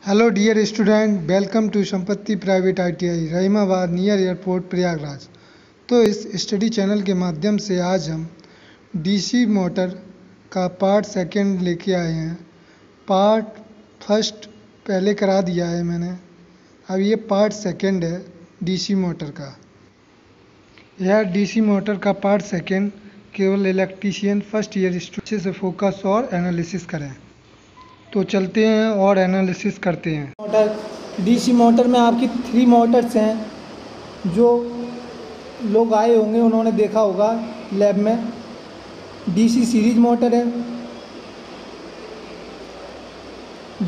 Hello dear student, welcome to Sampatti private ITI Rahimabad near airport Prayagraj. तो इस study channel के माध्यम से आज हम DC मोटर का पार्ट सेकंड लेके आए हैं। पार्ट फर्स्ट पहले करा दिया है मैंने, अब ये पार्ट सेकंड है DC मोटर का। यह DC मोटर का पार्ट सेकंड केवल इलेक्ट्रीशियन फर्स्ट ईयर स्टूडेंट से फोकस और एनालिसिस करें। तो चलते हैं और एनालिसिस करते हैं। मोटर डीसी मोटर में आपकी 3 मोटर्स हैं जो लोग आए होंगे, उन्होंने देखा होगा लैब में। डीसी सीरीज मोटर है,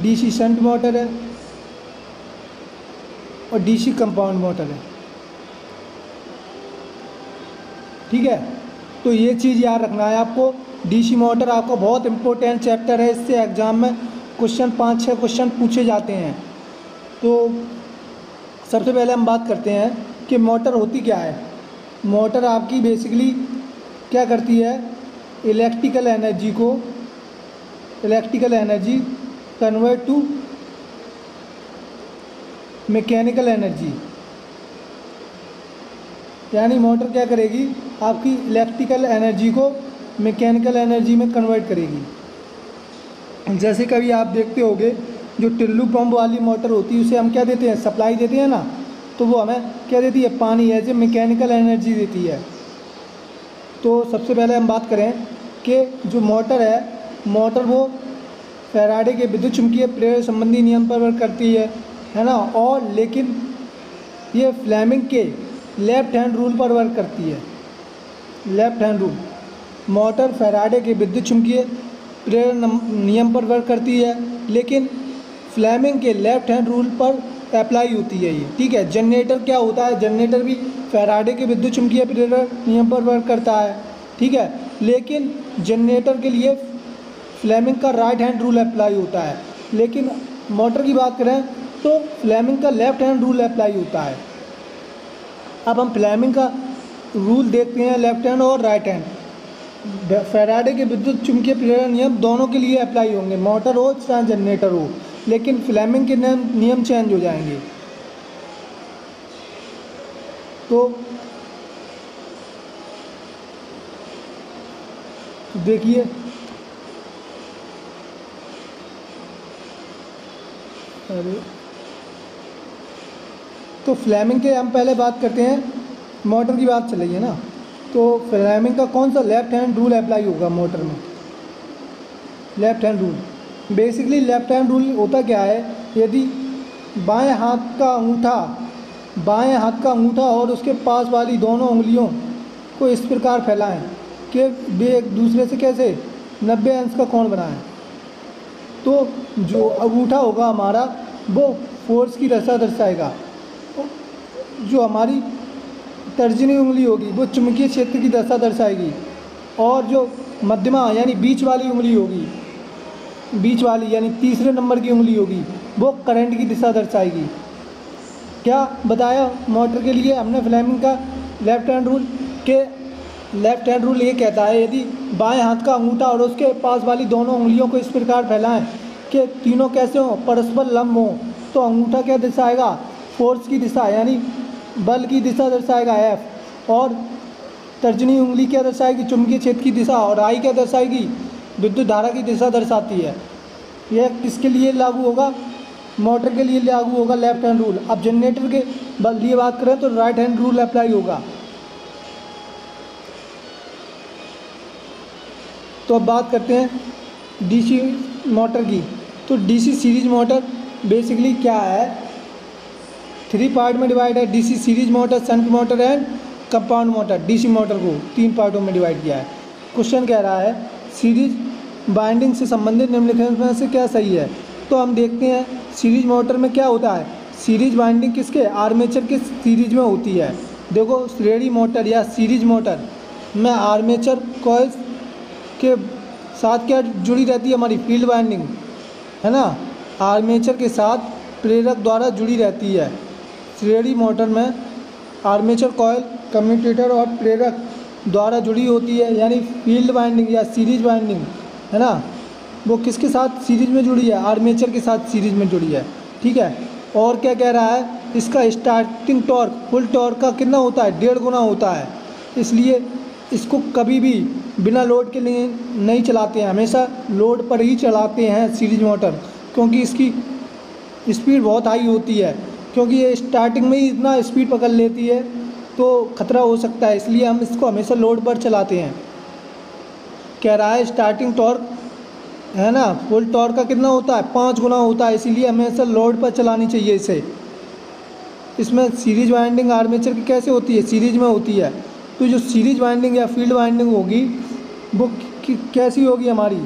डीसी शंट मोटर है और डीसी कंपाउंड मोटर है। ठीक है, तो ये चीज़ याद रखना है आपको। डीसी मोटर आपको बहुत इम्पोर्टेंट चैप्टर है, इससे एग्ज़ाम में क्वेश्चन 5-6 क्वेश्चन पूछे जाते हैं। तो सबसे पहले हम बात करते हैं कि मोटर होती क्या है। मोटर आपकी बेसिकली क्या करती है, electrical energy convert to mechanical energy. यानी मोटर क्या करेगी, आपकी इलेक्ट्रिकल एनर्जी को मैकेनिकल एनर्जी में कन्वर्ट करेगी। जैसे कभी आप देखते होंगे जो टिल्लू पंप वाली मोटर होती है उसे हम क्या देते हैं, सप्लाई देते हैं ना, तो वो हमें क्या देती है, पानी है, जो मैकेनिकल एनर्जी देती है। तो सबसे पहले हम बात करें कि जो मोटर है, मोटर वो फैराडे के विद्युत चुंबकीय प्रेरण संबंधी नियम पर वर्क करती है ना। और लेकिन ये फ्लेमिंग के लेफ्ट हैंड रूल पर वर्क करती है। Left hand rule, motor Faraday के विद्युत चुंबकीय प्रेरण नियम पर वर्क करती है, लेकिन फ्लेमिंग के लेफ्ट हैंड रूल पर अप्लाई होती है ये। ठीक है, जनरेटर क्या होता है, जनरेटर भी फैराडे के विद्युत चुंबकीय प्रेरण नियम पर वर्क करता है। ठीक है, लेकिन जनरेटर के लिए फ्लेमिंग का राइट हैंड रूल अप्लाई होता है, लेकिन मोटर की बात करें तो फ्लेमिंग का लेफ्ट हैंड रूल अप्लाई होता है। अब हम फ्लेमिंग का रूल देखते हैं, लेफ्ट हैंड और राइट हैंड। फैराडे के विद्युत चुंबकीय प्रेरण नियम दोनों के लिए अप्लाई होंगे, मोटर हो चाहे जनरेटर हो, लेकिन फ्लेमिंग के नियम चेंज हो जाएंगे। तो देखिए, अरे तो फ्लेमिंग के हम पहले बात करते हैं, मोटर की बात चल रही है ना, तो फ्लेमिंग का कौन सा लेफ्ट हैंड रूल अप्लाई होगा मोटर में। Left hand rule basically left hand rule होता क्या है, यदि बाएं हाथ का अंगूठा और उसके पास वाली दोनों उंगलियों को इस प्रकार फैलाएं कि वे एक दूसरे से कैसे 90 अंश का कोण बनाएं, तो जो अंगूठा होगा हमारा वो फोर्स की दशा दर्शाएगा। जो हमारी तर्जनी उंगली होगी वो चुंबकीय क्षेत्र की दशा दर्शाएगी, और जो मध्यमा यानी बीच वाली उंगली होगी, बीच वाली यानी तीसरे नंबर की उंगली होगी, वो करंट की दिशा दर्शाएगी। क्या बताया मोटर के लिए हमने फ्लेमिंग का लेफ्ट हैंड रूल के लेफ्ट हैंड रूल ये कहता है, यदि बाएं हाथ का अंगूठा और उसके पास वाली दोनों उंगलियों को इस प्रकार फैलाएं कि तीनों कैसे हों, परस्पर लंब हों, तो अंगूठा क्या दर्शाएगा, फोर्स की दिशा यानी बल की दिशा दर्शाएगा F, और तर्जनी उंगली क्या दर्शाएगी, चुंबकीय क्षेत्र की दिशा, और आई क्या दर्शाएगी, विद्युत धारा की दिशा दर्शाती है। यह किसके लिए लागू होगा, मोटर के लिए लागू होगा लेफ्ट हैंड रूल। अब जनरेटर के लिए बात करें तो राइट हैंड रूल अप्लाई होगा। तो अब बात करते हैं डीसी मोटर की। तो डीसी सीरीज मोटर बेसिकली क्या है, 3 पार्ट में डिवाइड है। DC series motor, shunt motor and compound motor. DC motor को 3 पार्टों में डिवाइड किया है। क्वेश्चन कह रहा है सीरीज बाइंडिंग से संबंधित निम्नलिखित में से क्या सही है। तो हम देखते हैं सीरीज मोटर में क्या होता है, सीरीज बाइंडिंग किसके, आर्मेचर के सीरीज में होती है। देखो श्रेणी मोटर या सीरीज मोटर में आर्मेचर कॉइल्स के साथ क्या जुड़ी रहती है, हमारी फील्ड बाइंडिंग है ना, आर्मेचर के साथ प्रेरक द्वारा जुड़ी रहती है। श्रेणी मोटर में आर्मेचर कॉइल कम्यूटेटर और प्रेरक द्वारा जुड़ी होती है, यानी फील्ड बाइंडिंग या सीरीज बाइंडिंग है ना, वो किसके साथ सीरीज में जुड़ी है, आर्मेचर के साथ सीरीज में जुड़ी है। ठीक है। और क्या कह रहा है, इसका स्टार्टिंग टॉर्क फुल टॉर्क का कितना होता है, 1.5 गुना होता है। इसलिए इसको कभी भी बिना लोड के लिए नहीं चलाते हैं, हमेशा लोड पर ही चलाते हैं सीरीज मोटर, क्योंकि इसकी स्पीड बहुत हाई होती है। क्योंकि ये स्टार्टिंग में ही इतना स्पीड पकड़ लेती है तो ख़तरा हो सकता है, इसलिए हम इसको हमेशा लोड पर चलाते हैं। कह रहा है स्टार्टिंग टॉर्क है ना, फुल टॉर्क का कितना होता है, 5 गुना होता है, इसीलिए हमेशा लोड पर चलानी चाहिए इसे। इसमें सीरीज वाइंडिंग आर्मेचर की कैसे होती है, सीरीज में होती है। तो जो सीरीज वाइंडिंग या फील्ड वाइंडिंग होगी वो कैसी होगी हमारी,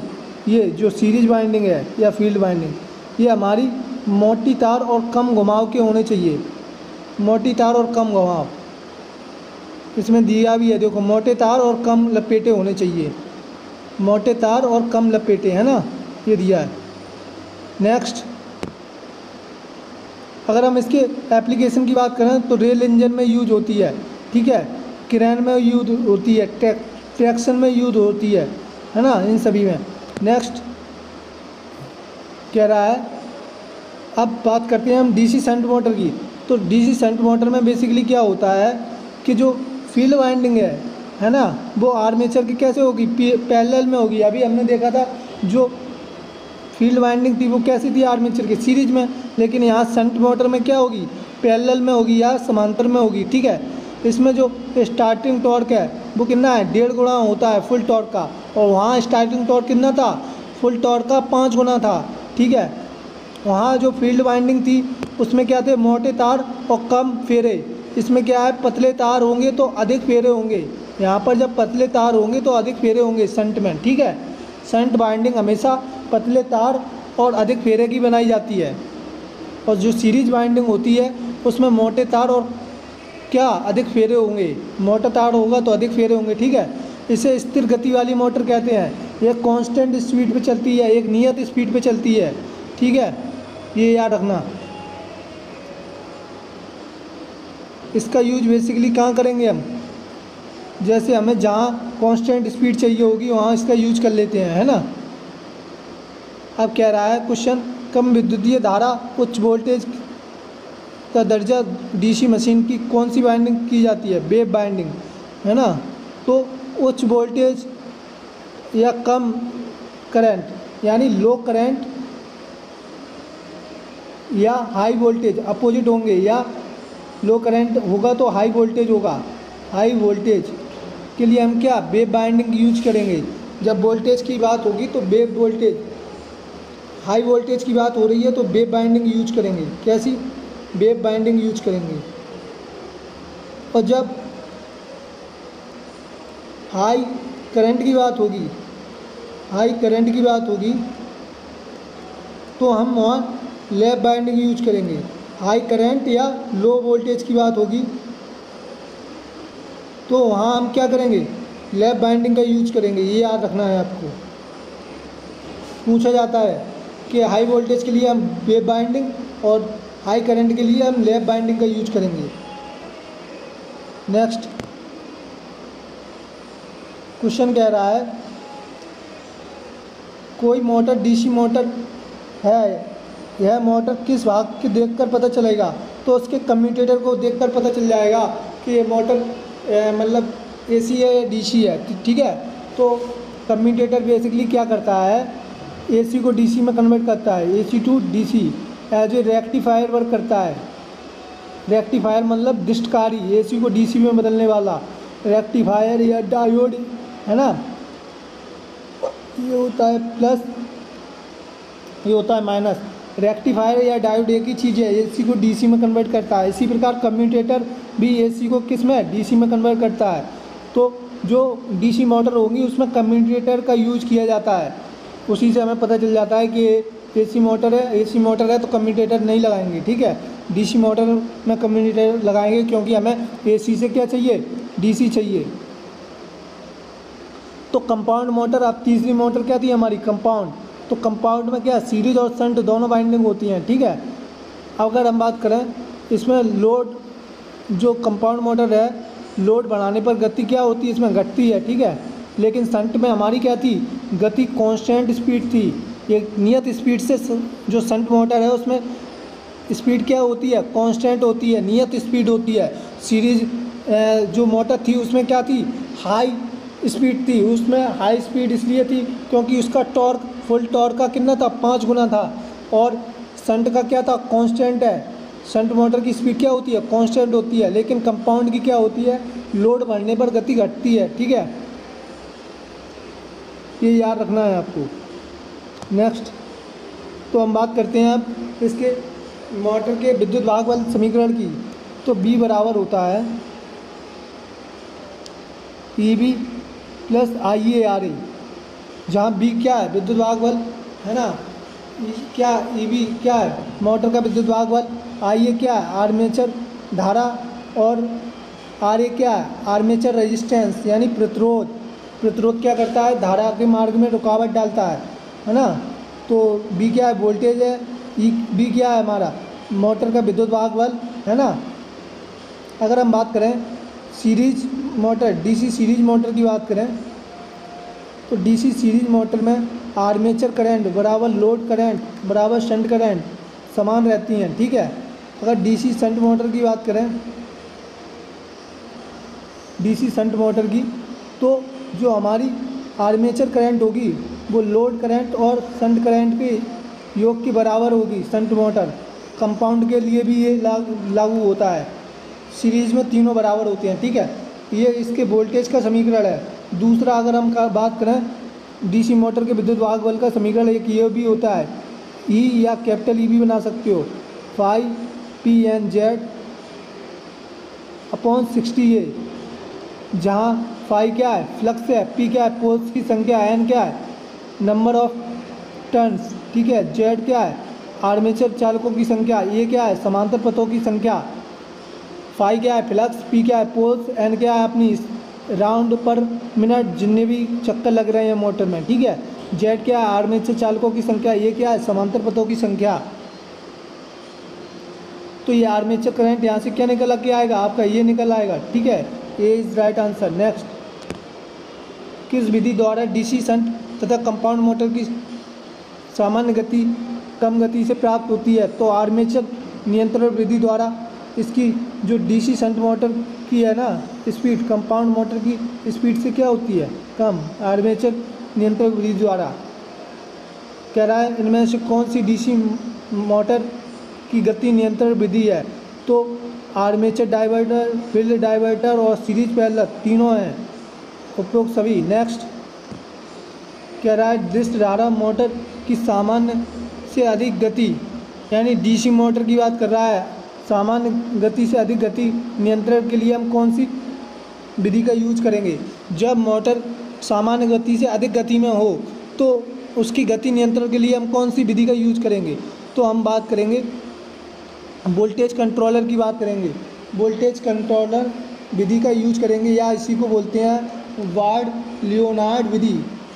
ये जो सीरीज वाइंडिंग है या फील्ड वाइंडिंग, ये हमारी मोटी तार और कम घुमाव के होने चाहिए। मोटी तार और कम घुमाव इसमें दिया भी है, देखो मोटे तार और कम लपेटे होने चाहिए, मोटे तार और कम लपेटे, है ना, ये दिया है। नेक्स्ट, अगर हम इसके एप्लीकेशन की बात करें तो रेल इंजन में यूज होती है, ठीक है, क्रेन में यूज होती है, ट्रैक्शन में यूज होती है ना, इन सभी में। नेक्स्ट कह रहा है, अब बात करते हैं हम डीसी शंट मोटर की। तो डीसी शंट मोटर में बेसिकली क्या होता है कि जो फील्ड वाइंडिंग है ना, वो आर्मेचर की कैसे होगी, पैरेलल में होगी। अभी हमने देखा था जो फील्ड वाइंडिंग थी वो कैसी थी, आर्मेचर की सीरीज में, लेकिन यहाँ शंट मोटर में क्या होगी, पैरेलल में होगी या समांतर में होगी, ठीक है। इसमें जो स्टार्टिंग टॉर्क है वो कितना है, 1.5 गुना होता है फुल टॉर्क का, और वहाँ स्टार्टिंग टॉर्क कितना था, फुल टॉर्क का 5 गुना था, ठीक है। वहाँ जो फील्ड वाइंडिंग थी उसमें क्या थे, मोटे तार और कम फेरे। इसमें क्या है, पतले तार होंगे तो अधिक फेरे होंगे। यहाँ पर जब पतले तार होंगे तो अधिक फेरे होंगे शंट में, ठीक है। शंट वाइंडिंग हमेशा पतले तार और अधिक फेरे की बनाई जाती है, और जो सीरीज वाइंडिंग होती है उसमें मोटे तार और क्या अधिक फेरे होंगे, मोटा तार होगा तो अधिक फेरे होंगे, ठीक है। इसे स्थिर गति वाली मोटर कहते हैं। ये कांस्टेंट स्पीड पे चलती है, एक नियत स्पीड पे चलती है, ठीक है, ये याद रखना। इसका यूज बेसिकली कहाँ करेंगे हम, जैसे हमें जहाँ कांस्टेंट स्पीड चाहिए होगी वहाँ इसका यूज कर लेते हैं, है ना। अब कह रहा है क्वेश्चन, कम विद्युतीय धारा उच्च वोल्टेज का दर्जा डीसी मशीन की कौन सी वाइंडिंग की जाती है, वेव वाइंडिंग, है ना। तो उच्च वोल्टेज या कम करंट यानी लो करंट या हाई वोल्टेज अपोजिट होंगे, या लो करंट होगा तो हाई वोल्टेज होगा। हाई वोल्टेज के लिए हम क्या वेव बाइंडिंग यूज करेंगे। जब वोल्टेज की बात होगी तो वेव वोल्टेज, हाई वोल्टेज की बात हो रही है तो वेव बाइंडिंग यूज करेंगे। कैसी, वेव बाइंडिंग यूज करेंगे। और जब हाई करंट की बात होगी, हाई करंट की बात होगी तो हम वहाँ लैप बाइंडिंग यूज करेंगे। हाई करंट या लो वोल्टेज की बात होगी तो वहाँ हम क्या करेंगे, लैप बाइंडिंग का यूज करेंगे। ये याद रखना है आपको। पूछा जाता है कि हाई वोल्टेज के लिए हम वेव बाइंडिंग और हाई करंट के लिए हम लैप बाइंडिंग का यूज करेंगे। नेक्स्ट क्वेश्चन कह रहा है, कोई मोटर डीसी मोटर है, यह मोटर किस भाग के देखकर पता चलेगा। तो उसके कम्यूटेटर को देखकर पता चल जाएगा कि ये मोटर मतलब एसी है या डीसी है, ठीक है। तो कम्यूटेटर बेसिकली क्या करता है, एसी को डीसी में कन्वर्ट करता है, AC to DC as a rectifier work करता है। रेक्टिफायर मतलब डिस्टकारी, एसी को डीसी में बदलने वाला रेक्टिफायर या डायोड, है ना। ये होता है प्लस, ये होता है माइनस। रेक्टिफायर या डायोड एक ही चीज़ है, एसी को डीसी में कन्वर्ट करता है। इसी प्रकार कम्यूटेटर भी एसी को किस में, डीसी में कन्वर्ट करता है। तो जो डीसी मोटर होगी उसमें कम्यूटेटर का यूज किया जाता है। उसी से हमें पता चल जाता है कि एसी मोटर है, एसी मोटर है तो कम्यूटेटर नहीं लगाएंगे, ठीक है। डीसी मोटर में कम्यूटेटर लगाएंगे क्योंकि हमें एसी से क्या चाहिए, डीसी चाहिए। तो कंपाउंड मोटर, अब तीसरी मोटर क्या थी हमारी, कंपाउंड। तो कंपाउंड में क्या सीरीज और शंट दोनों वाइंडिंग होती हैं, ठीक है। अगर हम बात करें इसमें लोड, जो कंपाउंड मोटर है लोड बढ़ाने पर गति क्या होती है, इसमें घटती है, ठीक है। लेकिन शंट में हमारी क्या थी, गति कांस्टेंट स्पीड थी, एक नियत स्पीड से जो शंट मोटर है उसमें स्पीड क्या होती है, कांस्टेंट होती है, नियत स्पीड होती है। सीरीज जो मोटर थी उसमें क्या थी, हाई स्पीड थी। उसमें हाई स्पीड इसलिए थी क्योंकि उसका टॉर्क, फुल टॉर्क का कितना था, 5 गुना था। और शंट का क्या था, कांस्टेंट है। शंट मोटर की स्पीड क्या होती है, कांस्टेंट होती है। लेकिन कंपाउंड की क्या होती है, लोड बढ़ने पर गति घटती है। ठीक है, ये याद रखना है आपको। नेक्स्ट, तो हम बात करते हैं अब इसके मोटर के विद्युत भाग वाले समीकरण की। तो बी बराबर होता है E B plus I A R A, जहाँ बी क्या है, विद्युत भाग बल है ना, क्या ई बी क्या है, मोटर का विद्युत भाग बल, आई ए क्या है, आर्मेचर धारा, और आर ए क्या है, आर्मेचर रेजिस्टेंस यानी प्रतिरोध। प्रतिरोध क्या करता है, धारा के मार्ग में रुकावट डालता है ना। तो बी क्या है, वोल्टेज है। ई बी क्या है हमारा, मोटर का विद्युत भाग बल है ना। अगर हम बात करें series motor, DC series motor की बात करें, तो डीसी सीरीज मोटर में आर्मेचर करंट बराबर लोड करंट बराबर शंट करंट समान रहती हैं। ठीक है, अगर डीसी शंट मोटर की बात करें, डीसी शंट मोटर की, तो जो हमारी आर्मेचर करंट होगी वो लोड करंट और शंट करंट के योग के बराबर होगी। शंट मोटर कंपाउंड के लिए भी ये लागू होता है। सीरीज में तीनों बराबर होते हैं। ठीक है, ये इसके वोल्टेज का समीकरण है। दूसरा अगर हम बात करें डीसी मोटर के विद्युत भाग बल का समीकरण, एक ये भी होता है, ई या कैपिटल ई भी बना सकते हो, phi P N Z upon 60A, जहाँ फाई क्या है, फ्लक्स है, पी क्या है, पोल्स की संख्या, एन क्या है, नंबर ऑफ टर्न्स। ठीक है, जेड क्या है, आर्मेचर चालकों की संख्या, ये क्या है, समांतर पथों की संख्या, फाई क्या है, फ्लक्स, पी क्या है, पोल्स, एन क्या है, अपनी राउंड पर मिनट जितने भी चक्कर लग रहे हैं मोटर में। ठीक है, जेड क्या है, आर्मेचर चालकों की संख्या, ये क्या है, समांतर पथों की संख्या। तो ये आर्मेचर करंट यहाँ से क्या निकल के आएगा, आपका ये निकल आएगा। ठीक है, ए इज राइट आंसर। नेक्स्ट, किस विधि द्वारा डीसी शंट तथा कंपाउंड मोटर की सामान्य गति कम गति से प्राप्त होती है? तो आर्मेचर नियंत्रण विधि द्वारा। इसकी जो डीसी शंट मोटर की है ना स्पीड, कंपाउंड मोटर की स्पीड से क्या होती है, कम। आर्मेचर नियंत्रण विधि द्वारा। कह रहा है इनमें से कौन सी डीसी मोटर की गति नियंत्रण विधि है? तो आर्मेचर डाइवर्टर, फील्ड डाइवर्टर और सीरीज पैरेलल तीनों हैं उपरोक्त सभी। नेक्स्ट, कह रहा है दृष्ट धारा मोटर की सामान्य से अधिक गति, यानी डीसी मोटर की बात कर रहा है, सामान्य गति से अधिक गति नियंत्रण के लिए हम कौन सी विधि का यूज करेंगे? जब मोटर सामान्य गति से अधिक गति में हो तो उसकी गति नियंत्रण के लिए हम कौन सी विधि का यूज करेंगे? तो हम बात करेंगे वोल्टेज कंट्रोलर की बात करेंगे। वोल्टेज कंट्रोलर विधि का यूज करेंगे, या इसी को बोलते हैं वार्ड लियोनार्ड विधि।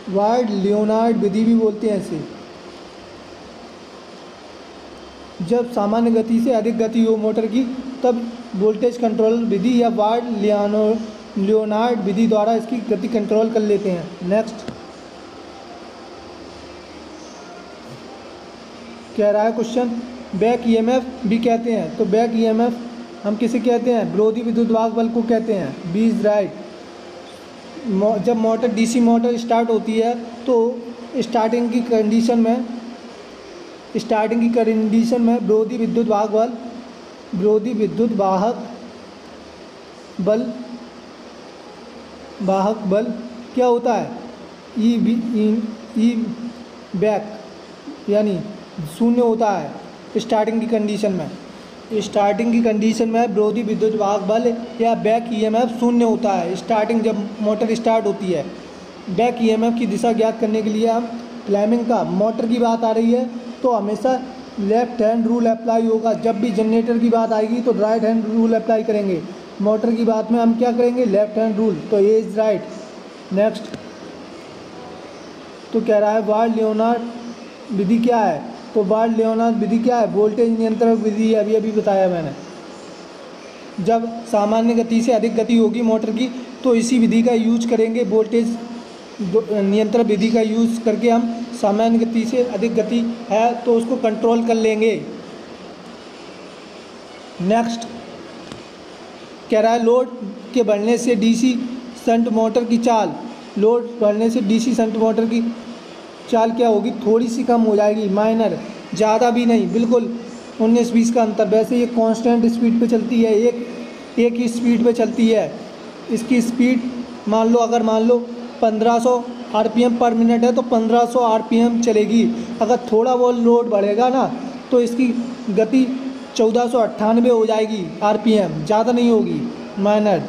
वार्ड लियोनार्ड विधि भी बोलते हैं इसे। जब सामान्य गति से अधिक गति हो मोटर की तब वोल्टेज कंट्रोलर विधि या वार्ड लियोनार्ड विधि द्वारा इसकी गति कंट्रोल कर लेते हैं। नेक्स्ट, कह रहा है क्वेश्चन बैक ईएमएफ भी कहते हैं। तो बैक ईएमएफ हम किसे कहते हैं? विरोधी विद्युत भाग बल को कहते हैं। B is right. जब मोटर डीसी मोटर स्टार्ट होती है तो स्टार्टिंग की कंडीशन में विरोधी विद्युत भाग बल, विरोधी विद्युत वाहक बल क्या होता है? ई बैक यानी शून्य होता है स्टार्टिंग की कंडीशन में। स्टार्टिंग की कंडीशन में विरोधी विद्युत वाहक बल या बैक ईएमएफ शून्य होता है स्टार्टिंग, जब मोटर स्टार्ट होती है। बैक ईएमएफ की दिशा ज्ञात करने के लिए हम फ्लेमिंग का, मोटर की बात आ रही है तो हमेशा लेफ्ट हैंड रूल अप्लाई होगा। जब भी जनरेटर की बात आएगी तो राइट हैंड रूल अप्लाई करेंगे। मोटर की बात में हम क्या करेंगे? Left hand rule. तो ए इज राइट। नेक्स्ट, तो कह रहा है वार्ड लियोनार्ड विधि क्या है? तो वार्ड लियोनार्ड विधि क्या है? वोल्टेज नियंत्रण विधि है, अभी बताया मैंने। जब सामान्य गति से अधिक गति होगी मोटर की तो इसी विधि का यूज करेंगे। वोल्टेज नियंत्रण विधि का यूज करके हम सामान्य गति से अधिक गति है तो उसको कंट्रोल कर लेंगे। नेक्स्ट कह रहा है लोड के बढ़ने से डीसी शंट मोटर की चाल, लोड बढ़ने से डीसी शंट मोटर की चाल क्या होगी, थोड़ी सी कम हो जाएगी, माइनर, ज़्यादा भी नहीं, बिल्कुल 19-20 का अंतर। वैसे ये कांस्टेंट स्पीड पे चलती है, एक ही स्पीड पे चलती है। इसकी स्पीड मान लो 1500 आरपीएम पर मिनट है तो 1500 आरपीएम चलेगी। अगर थोड़ा बहुत लोड बढ़ेगा ना तो इसकी गति 1498 हो जाएगी आरपीएम, ज़्यादा नहीं होगी, माइनर।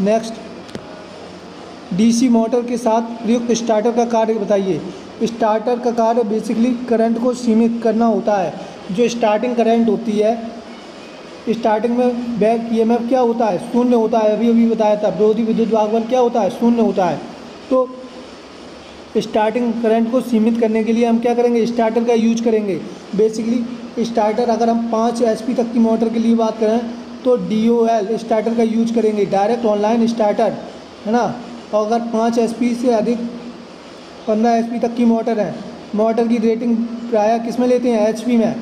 नेक्स्ट, डीसी मोटर के साथ प्रयुक्त स्टार्टर का कार्य बताइए। स्टार्टर का कार्य बेसिकली करंट को सीमित करना होता है। जो स्टार्टिंग करंट होती है, स्टार्टिंग में बैक ईएमएफ क्या होता है, शून्य होता है। अभी बताया था, विरोधी विद्युत भागबल क्या होता है, शून्य होता है। तो स्टार्टिंग करंट को सीमित करने के लिए हम क्या करेंगे, स्टार्टर का यूज करेंगे। बेसिकली स्टार्टर, अगर हम 5 एचपी तक की मोटर के लिए बात करें तो DOL स्टार्टर का यूज करेंगे, डायरेक्ट ऑनलाइन स्टार्टर, है ना। और अगर 5 एचपी से अधिक 15 एचपी तक की मोटर है, मोटर की रेटिंग प्रायः किस में लेते हैं, एचपी में,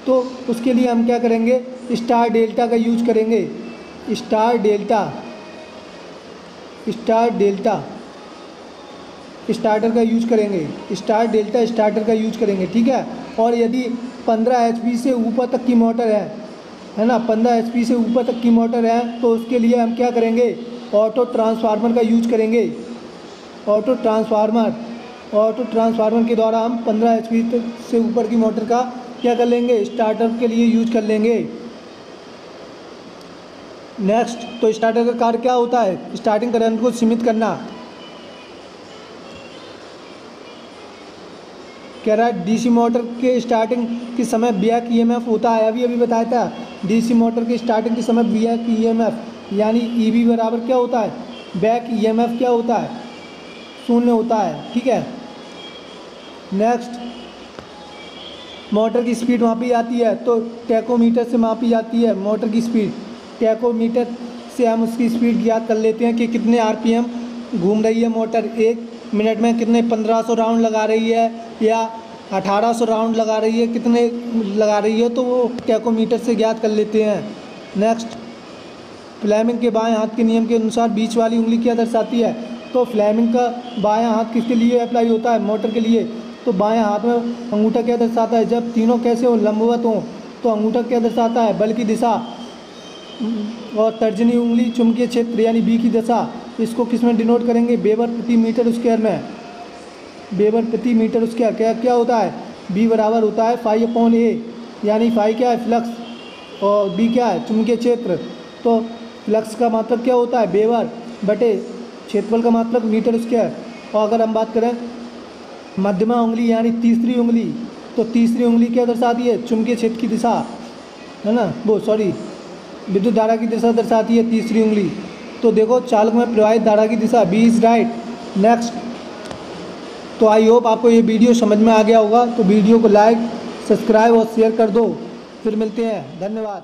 तो उसके लिए हम क्या करेंगे, स्टार डेल्टा का यूज करेंगे। स्टार डेल्टा स्टार्टर का यूज करेंगे, स्टार डेल्टा स्टार्टर का यूज करेंगे, ठीक है। और यदि 15 एचपी से ऊपर तक की मोटर है ना, 15 एचपी से ऊपर तक की मोटर है तो उसके लिए हम क्या करेंगे, ऑटो ट्रांसफार्मर का यूज करेंगे। ऑटो ट्रांसफार्मर के द्वारा हम 15 एचपी से ऊपर की मोटर का क्या कर लेंगे, स्टार्टर के लिए यूज कर लेंगे। नेक्स्ट, तो स्टार्टर का कार्य क्या होता है, स्टार्टिंग करंट को सीमित करना। कह रहा है डीसी मोटर के स्टार्टिंग के समय बैक ईएमएफ होता है। अभी बताया था, डीसी मोटर के स्टार्टिंग के समय बैक ईएमएफ यानी ईबी बराबर क्या होता है, बैक ईएमएफ क्या होता है, शून्य होता है, ठीक है। नेक्स्ट, मोटर की स्पीड मापी जाती है तो टैकोमीटर से मापी जाती है मोटर की स्पीड। टैकोमीटर से हम उसकी स्पीड ज्ञात कर लेते हैं कि कितने आरपीएम घूम रही है मोटर, 1 मिनट में कितने 1500 राउंड लगा रही है या 1800 राउंड लगा रही है, कितने लगा रही है, तो वो टैकोमीटर से ज्ञात कर लेते हैं। नेक्स्ट, फ्लेमिंग के बाएं हाथ के नियम के अनुसार बीच वाली उंगली क्या दर्शाती है, तो फ्लेमिंग का बायां हाथ किसके लिए अप्लाई होता है, मोटर के लिए, तो बाएं हाथ में अंगूठा क्या दर्शाता है, जब तीनों कैसे हो, लंबवत हो, तो अंगूठा क्या दर्शाता है, बल की दिशा, और तर्जनी उंगली चुंबकीय क्षेत्र यानी बी की दशा। इसको किस में डिनोट करेंगे, वेबर प्रति मीटर स्क्वायर में। वेबर प्रति मीटर स्क्वायर क्या होता है, बी बराबर होता है φ/a, यानी फाई क्या है, फ्लक्स, और बी क्या है, चुंबकीय क्षेत्र। तो फ्लक्स का मतलब क्या होता है, वेबर बटे क्षेत्रफल का मतलब मीटर स्क्वायर। और अगर हम बात करें मध्यमा उंगली यानी तीसरी उंगली, तो तीसरी उंगली क्या दर्शाती है, चुंबकीय क्षेत्र की दिशा, है ना, विद्युत धारा की दिशा दर्शाती है तीसरी उंगली। तो देखो चालक में प्रवाहित धारा की दिशा, बी इज राइट। नेक्स्ट, तो आई होप आपको ये वीडियो समझ में आ गया होगा। तो वीडियो को लाइक, सब्सक्राइब और शेयर कर दो। फिर मिलते हैं, धन्यवाद।